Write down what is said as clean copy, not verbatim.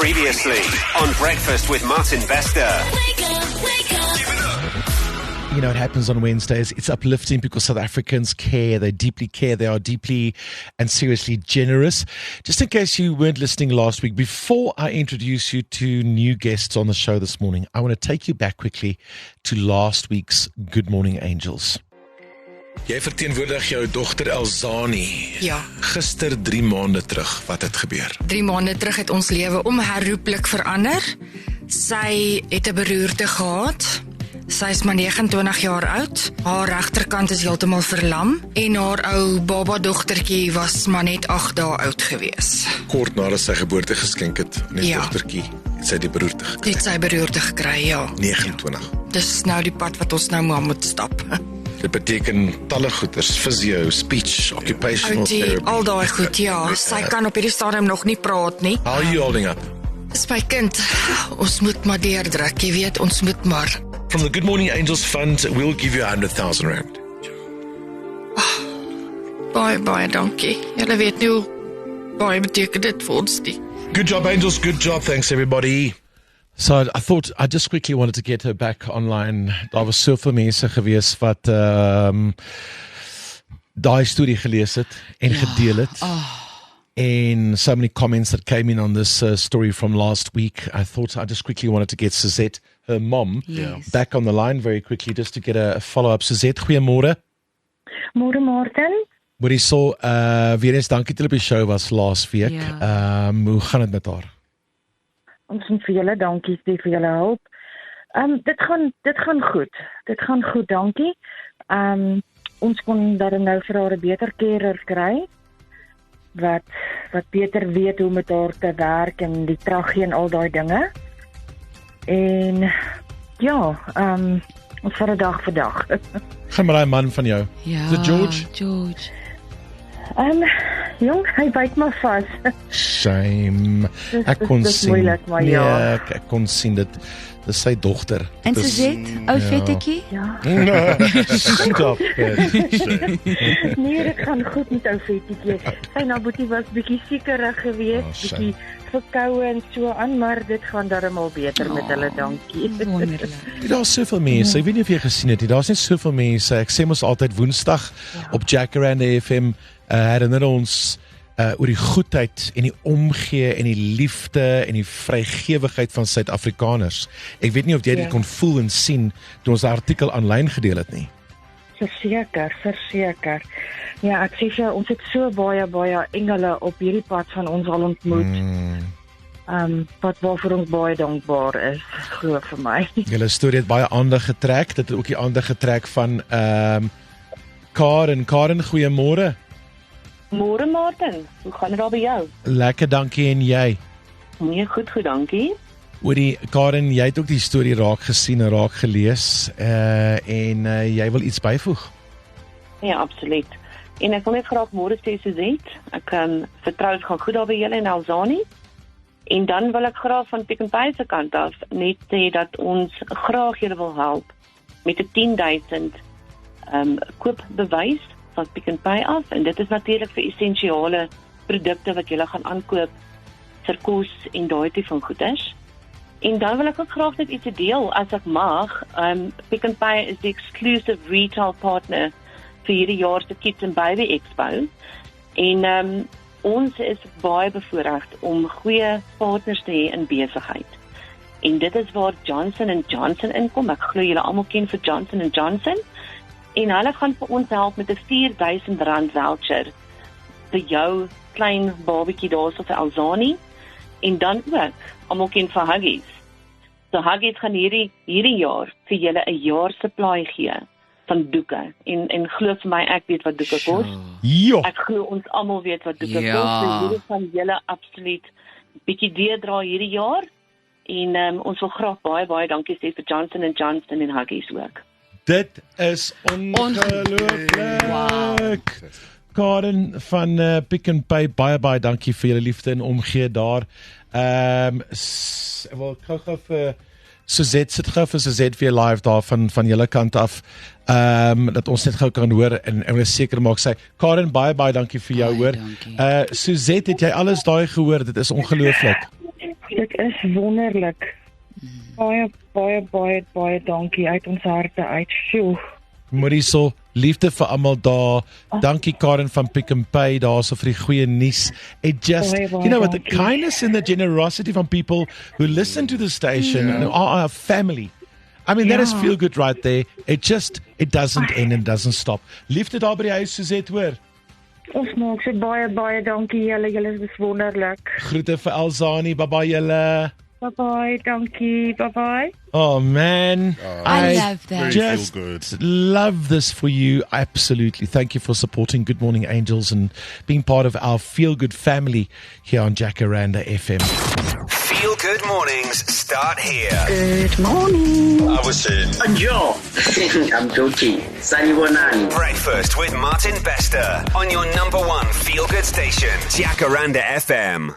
Previously on Breakfast with Martin Bester. You know, it happens on Wednesdays. It's uplifting because South Africans care. They deeply care. They are deeply and seriously generous. Just in case you weren't listening last week, before I introduce you to new guests on the show this morning, I want to take you back quickly to last week's Good Morning Angels. Jy verteenwoordig jou dogter Elzani. Ja. Gister 3 maande terug, wat het gebeur? 3 maande terug het ons lewe onherroepelik verander. Sy het 'n beroerte gehad. Sy is maar 29 jaar oud. Haar regterkant is heeltemal verlam en haar ou baba dogtertjie was maar net 8 dae oud gewees. Kort nadat sy geboorte geskenk het aan die Ja. dogtertjie, het sy die beroerte gekry. Het sy beroerte gekry, ja. 29. Dis nou die pad wat ons nou maar moet stap. Dit beteken talle goeders, physio, speech, occupational Outie, therapy. al daai goed, ja. Sy kan op hierdie stadium nog nie praat nie. How are you holding up? Dis my kind. Ons moet maar deurdruk, jy weet, ons moet maar. From the Good Morning Angels Fund, we'll give you 100,000 rand. Baie dankie. Julle weet nie hoe baie beteken dit vir ons nie. Good job, Angels. Good job. Thanks, everybody. So I thought I just quickly wanted to get her back online. Daar was soveel mense gewees wat daai storie gelees het en gedeel het. And so many comments that came in on this story from last week. I thought I just quickly wanted to get Suzette, her mom, back on the line very quickly just to get a follow-up. Suzette, goeiemôre. Môre Martin. Hoorie so, weer eens dankie dat jy op die show was laas week. Hoe gaan dit met haar? Ons moet vir julle dankie sê vir julle hulp. Dit gaan goed. Dit gaan goed, dankie. Ons kon dan nou vir haar 'n beter carer kry wat beter weet hoe met haar te werk en die traggie en al daai dinge. En ja, ons vat 'n dag vir dag. Gaan maar daai man van jou. Ja, Is it George? George. Jong, hy byt maar vas. Shame. Ek kon dis sien. moeilik, maar ja. Ek kon sien dit. Dis sy dogter. En Suzette, ou vettetjie? Ja. Stop it. Nee, dit gaan goed met ou vettetjie. Sy na boetie was bietjie siekerig geweest, bietjie verkoue en so aan, maar dit gaan darmal beter met hulle, dankie. Wonderlik. Daar's soveel mense. Ek weet nie of jy gesien het nie. Daar's net soveel mense. Ek sê mos altyd Woensdag op Jacaranda FM herinner ons oor die goedheid en die omgee en die liefde en die vrygewigheid van Suid-Afrikaners. Ek weet nie of jy dit kon voel en sien toe ons 'n artikel aanlyn gedeel het nie. Verseker. Ja, ek sê vir jou, ons het so baie engele op hierdie pad van ons al ontmoet. Wat waarvoor ons baie dankbaar is, glo vir my. Julle storie het baie aandag getrek. Dit het ook die aandag getrek van Karen. Karen, goeiemôre. Môre Martin, hoe gaan dit daar by jou? Lekker, dankie en jy? Nee, goed, dankie. Hoorie, Karen, jy het ook die storie raak gesien en raak gelees en jy wil iets byvoeg? Ja, absoluut. En ek wil net graag môre sê Suzette, ek vertrou dit gaan goed daar by julle in Elzani. En dan wil ek graag van Pick n Pay se kant af net sê dat ons graag julle wil help met 'n 10,000 koopbewys van Pick n Pay af, en dit is natuurlik vir essensiale produkte wat julle gaan aankoop vir kos en daai tipe van goeders. En dan wil ek ook graag net iets deel as ek mag. Pick n Pay is die exclusive retail partner vir hierdie jaar se Kids and Baby Expo. En ons is baie bevoorreg om goeie partners te hê in besigheid. En dit is waar Johnson & Johnson inkom. Ek glo julle almal ken vir Johnson & Johnson. En hulle gaan vir ons help met 'n R4,000 voucher vir jou klein babatjie daarso vir Elzani. En dan ook, almal ken vir Huggies. So Huggies gaan hierdie jaar vir julle 'n jaar supply gee van doeke. En glo vir my, ek weet wat doeke kos. Ja. Ek glo ons almal weet wat doeke Ja. kos. So hierdie van julle absoluut bietjie deurdra hierdie jaar. En ons wil graag baie dankie sê vir Johnson & Johnson en Huggies ook. Dit is ongelooflik. Karen van Pick n Pay, baie dankie vir julle liefde en omgee daar. Wel, gou vir Suzette, sit gou vir Suzette weer live daar van julle kant af. Dat ons net gou kan hoor en ons seker maak sy. Karen, baie dankie vir jou, hoor. Suzette, het jy alles daai gehoor? Dit is ongelooflik. Dit is wonderlik. Baie dankie uit ons harte uit. Sjoe. Mauricio, liefde vir almal daar. Dankie Karen van Pick n Pay daar so vir die goeie nuus. It just, Baie you know what, the dankie. kindness and the generosity from people who listen to the station and are our family. I mean, that is feel good right there. It doesn't end and doesn't stop. Liefde daar by die huis, Suzette, hoor. Ons maak so baie dankie julle is wonderlik. Groete vir Elzani, bye-bye julle. Bye, dankie. Bye. Oh man, I love that. Just Very feel good. love this for you. Absolutely. Thank you for supporting Good Morning Angels and being part of our feel good family here on Jacaranda FM. Feel Good Mornings start here. Good morning. I was saying, Bonjour. I'm Jochi. Saniwanani. Breakfast with Martin Bester on your number one feel good station, Jacaranda FM.